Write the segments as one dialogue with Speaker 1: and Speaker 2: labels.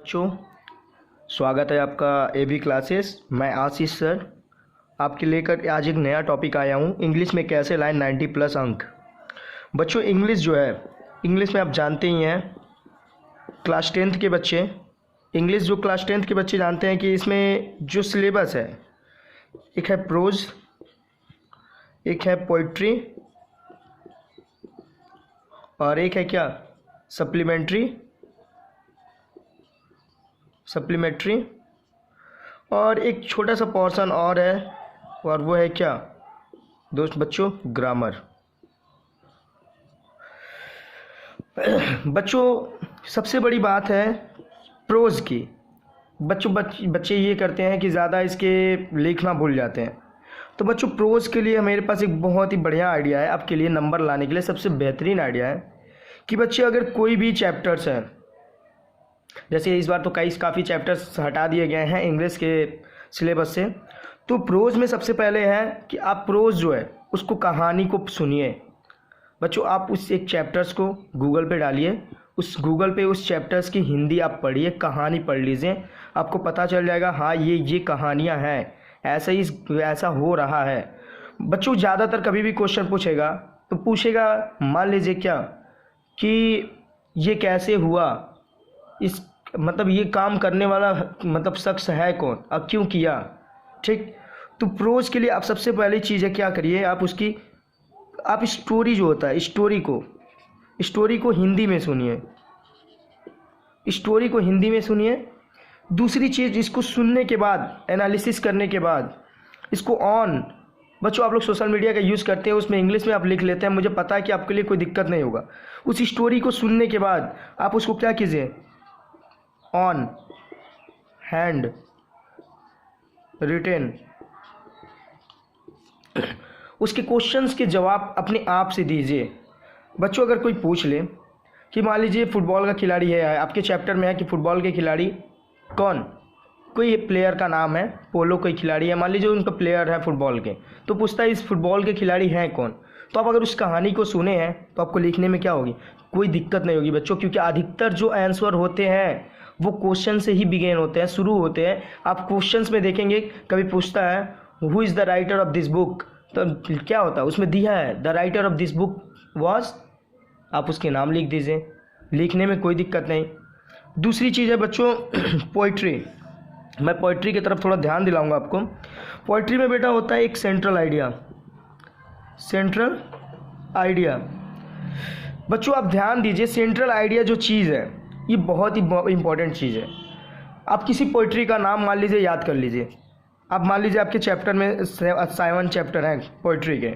Speaker 1: बच्चों, स्वागत है आपका एबी क्लासेस। मैं आशीष सर आपके लेकर आज एक नया टॉपिक आया हूँ। इंग्लिश में कैसे लाएं 90 प्लस अंक। बच्चों, इंग्लिश जो है, इंग्लिश में आप जानते ही हैं, क्लास 10th के बच्चे, इंग्लिश जो क्लास 10th के बच्चे जानते हैं कि इसमें जो सिलेबस है, एक है प्रोज, एक है पोइट्री और एक है क्या, सप्लीमेंट्री और एक छोटा सा पोर्शन और है, और वो है क्या दोस्त बच्चों, ग्रामर। बच्चों, सबसे बड़ी बात है प्रोज की। बच्चे ये करते हैं कि ज़्यादा इसके लिखना भूल जाते हैं। तो बच्चों, प्रोज के लिए मेरे पास एक बहुत ही बढ़िया आइडिया है आपके लिए। नंबर लाने के लिए सबसे बेहतरीन आइडिया है कि बच्चे अगर कोई भी चैप्टर्स हैं, जैसे इस बार तो काफ़ी चैप्टर्स हटा दिए गए हैं इंग्लिश के सिलेबस से, तो प्रोज में सबसे पहले है कि आप प्रोज जो है उसको, कहानी को सुनिए। बच्चों, आप उस एक चैप्टर्स को गूगल पे डालिए, उस गूगल पे उस चैप्टर्स की हिंदी आप पढ़िए, कहानी पढ़ लीजिए, आपको पता चल जाएगा हाँ ये कहानियाँ हैं, ऐसा हो रहा है। बच्चों, ज़्यादातर कभी भी क्वेश्चन पूछेगा तो पूछेगा, मान लीजिए क्या कि ये कैसे हुआ, इस मतलब ये काम करने वाला मतलब शख्स है कौन और क्यों किया। ठीक, तो प्रोज के लिए आप सबसे पहली चीज़ है क्या करिए, आप स्टोरी जो होता है, स्टोरी को हिंदी में सुनिए। दूसरी चीज़, इसको सुनने के बाद, एनालिसिस करने के बाद इसको बच्चों, आप लोग सोशल मीडिया का यूज़ करते हैं, उसमें इंग्लिश में आप लिख लेते हैं, मुझे पता है कि आपके लिए कोई दिक्कत नहीं होगा। उस स्टोरी को सुनने के बाद आप उसको क्या कीजिए, ऑन हैंड रिटेन, उसके क्वेश्चंस के जवाब अपने आप से दीजिए। बच्चों, अगर कोई पूछ ले कि मान लीजिए फुटबॉल का खिलाड़ी है, आपके चैप्टर में है कि फुटबॉल के खिलाड़ी कौन, कोई प्लेयर का नाम है, पोलो कोई खिलाड़ी है, मान लीजिए उनका प्लेयर है फुटबॉल के, तो पूछता है इस फुटबॉल के खिलाड़ी हैं कौन। तो आप अगर उस कहानी को सुने हैं तो आपको लिखने में क्या होगी, कोई दिक्कत नहीं होगी बच्चों, क्योंकि अधिकतर जो आंसर होते हैं वो क्वेश्चन से ही बिगेन होते हैं, शुरू होते हैं। आप क्वेश्चंस में देखेंगे, कभी पूछता है who is the writer of this book, तो क्या होता है उसमें दिया है the writer of this book was, आप उसके नाम लिख दीजिए, लिखने में कोई दिक्कत नहीं। दूसरी चीज़ है बच्चों पोइट्री। मैं पोइट्री की तरफ थोड़ा ध्यान दिलाऊंगा आपको। पोइट्री में बेटा होता है एक सेंट्रल आइडिया। बच्चों, आप ध्यान दीजिए, सेंट्रल आइडिया जो चीज़ है ये बहुत ही इंपॉर्टेंट चीज़ है। आप किसी पोइट्री का नाम मान लीजिए, याद कर लीजिए। आप मान लीजिए आपके चैप्टर में 7 चैप्टर हैं पोइट्री के।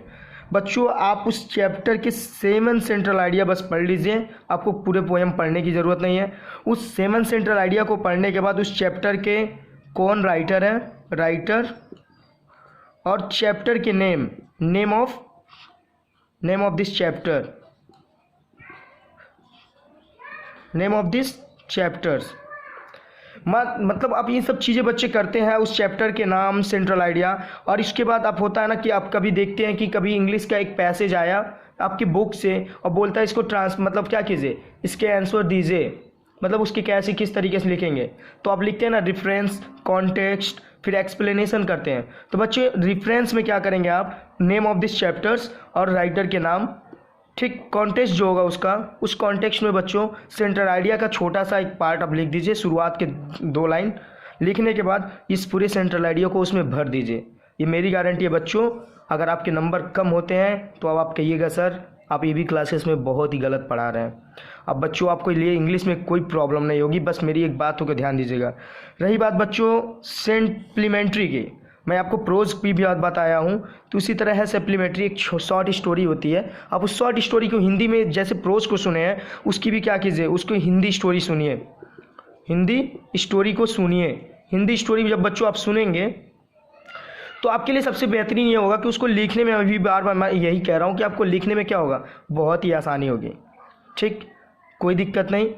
Speaker 1: बच्चों, आप उस चैप्टर के 7 सेंट्रल आइडिया बस पढ़ लीजिए, आपको पूरे पोएम पढ़ने की ज़रूरत नहीं है। उस 7 सेंट्रल आइडिया को पढ़ने के बाद उस चैप्टर के कौन राइटर है, और चैप्टर के नेम ऑफ दिस चैप्टर्स, मतलब आप ये सब चीज़ें बच्चे करते हैं, उस चैप्टर के नाम, सेंट्रल आइडिया। और इसके बाद आप होता है ना कि आप कभी देखते हैं कि कभी इंग्लिश का एक पैसेज आया आपकी बुक से और बोलता है इसको मतलब क्या कीजिए, इसके आंसर दीजिए, मतलब उसके किस तरीके से लिखेंगे। तो आप लिखते हैं ना रेफरेंस, कॉन्टेक्स्ट, फिर एक्सप्लेनेशन करते हैं। तो बच्चे, रेफरेंस में क्या करेंगे आप, नेम ऑफ दिस चैप्टर्स और राइटर के नाम। ठीक, कॉन्टेक्स्ट जो होगा उसका, उस कॉन्टेक्स्ट में बच्चों सेंट्रल आइडिया का छोटा सा एक पार्ट आप लिख दीजिए, शुरुआत के 2 लाइन। लिखने के बाद इस पूरे सेंट्रल आइडिया को उसमें भर दीजिए। ये मेरी गारंटी है बच्चों, अगर आपके नंबर कम होते हैं तो अब आप कहिएगा सर आप ये भी क्लासेस में बहुत ही गलत पढ़ा रहे हैं। अब बच्चों, आपको लिए इंग्लिश में कोई प्रॉब्लम नहीं होगी, बस मेरी एक बात होकर ध्यान दीजिएगा। रही बात बच्चों सप्लीमेंट्री की, मैं आपको प्रोज की भी बताया हूँ, तो उसी तरह है सप्लीमेंट्री, एक शॉर्ट स्टोरी होती है। आप उस शॉर्ट स्टोरी को हिंदी में, जैसे प्रोज को सुने हैं, उसकी भी क्या कीजिए, उसको हिंदी स्टोरी सुनिए, हिंदी स्टोरी जब बच्चों आप सुनेंगे तो आपके लिए सबसे बेहतरीन ये होगा कि उसको लिखने में, अभी बार बार मैं यही कह रहा हूँ कि आपको लिखने में क्या होगा, बहुत ही आसानी होगी। ठीक, कोई दिक्कत नहीं।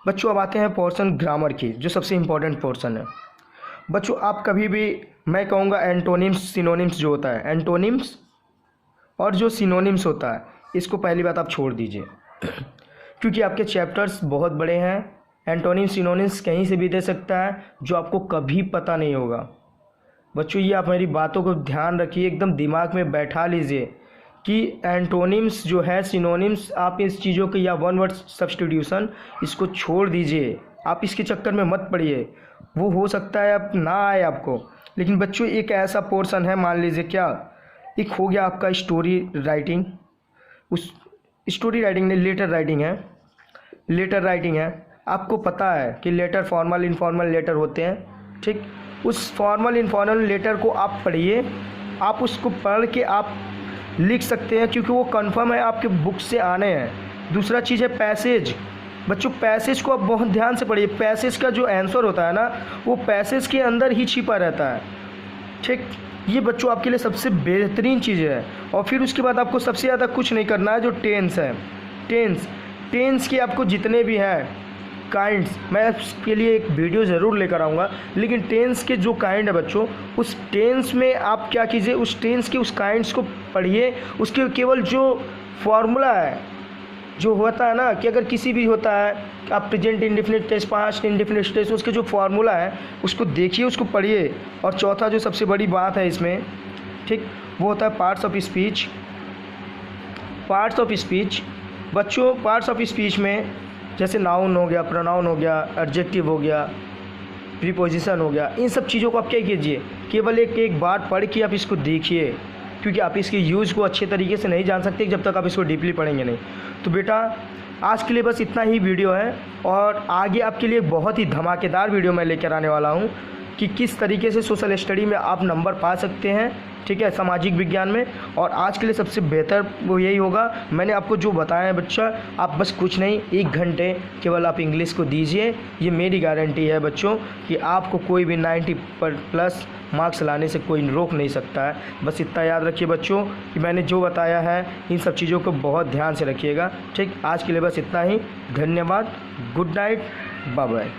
Speaker 1: बच्चों, अब आते हैं पोर्शन ग्रामर की, जो सबसे इम्पोर्टेंट पोर्शन है। बच्चों, आप कभी भी, मैं कहूँगा एंटोनिम्स, सिनोनिम्स जो होता है, एंटोनिम्स और जो सिनोनिम्स होता है, इसको पहली बात आप छोड़ दीजिए, क्योंकि आपके चैप्टर्स बहुत बड़े हैं एंटोनिम सिनोनिम्स कहीं से भी दे सकता है जो आपको कभी पता नहीं होगा। बच्चों ये आप मेरी बातों को ध्यान रखिए, एकदम दिमाग में बैठा लीजिए कि एंटोनिम्स जो है, सिनोनिम्स, आप इस चीज़ों के या वन वर्ड सब्स्टिट्यूशन इसको छोड़ दीजिए। आप इसके चक्कर में मत पड़िए, वो हो सकता है अब ना आए आपको। लेकिन बच्चों एक ऐसा पोर्शन है, मान लीजिए क्या, एक हो गया आपका स्टोरी राइटिंग, उस स्टोरी राइटिंग नहीं, लेटर राइटिंग है, लेटर राइटिंग है। आपको पता है कि लेटर फॉर्मल इनफॉर्मल लेटर होते हैं, ठीक। उस फॉर्मल इनफॉर्मल लेटर को आप पढ़िए, आप उसको पढ़ के आप लिख सकते हैं क्योंकि वो कंफर्म है आपके बुक से आने हैं। दूसरा चीज़ है पैसेज। बच्चों पैसेज को आप बहुत ध्यान से पढ़िए, पैसेज का जो आंसर होता है ना वो पैसेज के अंदर ही छिपा रहता है, ठीक। ये बच्चों आपके लिए सबसे बेहतरीन चीज़ है। और फिर उसके बाद आपको सबसे ज़्यादा कुछ नहीं करना है, जो टेंस है, टेंस के आपको जितने भी हैं काइंड्स, मैं उसके लिए एक वीडियो ज़रूर लेकर आऊँगा। लेकिन टेंस के जो काइंड है बच्चों, उस टेंस में आप क्या कीजिए, उस टेंस के उस काइंड्स को पढ़िए। उसके केवल जो फॉर्मूला है, जो होता है ना कि अगर किसी भी होता है आप present indefinite tense, past indefinite tense, उसके जो फार्मूला है उसको देखिए, उसको पढ़िए। और चौथा जो सबसे बड़ी बात है इसमें, ठीक, वो होता है parts of speech. Parts of speech बच्चों, पार्ट्स ऑफ स्पीच में जैसे नाउन हो गया, प्रोनाउन हो गया, एडजेक्टिव हो गया, प्रीपोजिशन हो गया, इन सब चीज़ों को आप क्या कीजिए, केवल एक बार पढ़ के आप इसको देखिए, क्योंकि आप इसके यूज़ को अच्छे तरीके से नहीं जान सकते जब तक आप इसको डीपली पढ़ेंगे नहीं। तो बेटा आज के लिए बस इतना ही वीडियो है, और आगे आपके लिए बहुत ही धमाकेदार वीडियो मैं लेकर आने वाला हूँ कि किस तरीके से सोशल स्टडी में आप नंबर पा सकते हैं, ठीक है, सामाजिक विज्ञान में। और आज के लिए सबसे बेहतर वो यही होगा, मैंने आपको जो बताया है बच्चा, आप बस कुछ नहीं, 1 घंटे केवल आप इंग्लिश को दीजिए। ये मेरी गारंटी है बच्चों कि आपको कोई भी 90+ मार्क्स लाने से कोई रोक नहीं सकता है। बस इतना याद रखिए बच्चों कि मैंने जो बताया है इन सब चीज़ों को बहुत ध्यान से रखिएगा, ठीक। आज के लिए बस इतना ही, धन्यवाद, गुड नाइट, बाय बाय।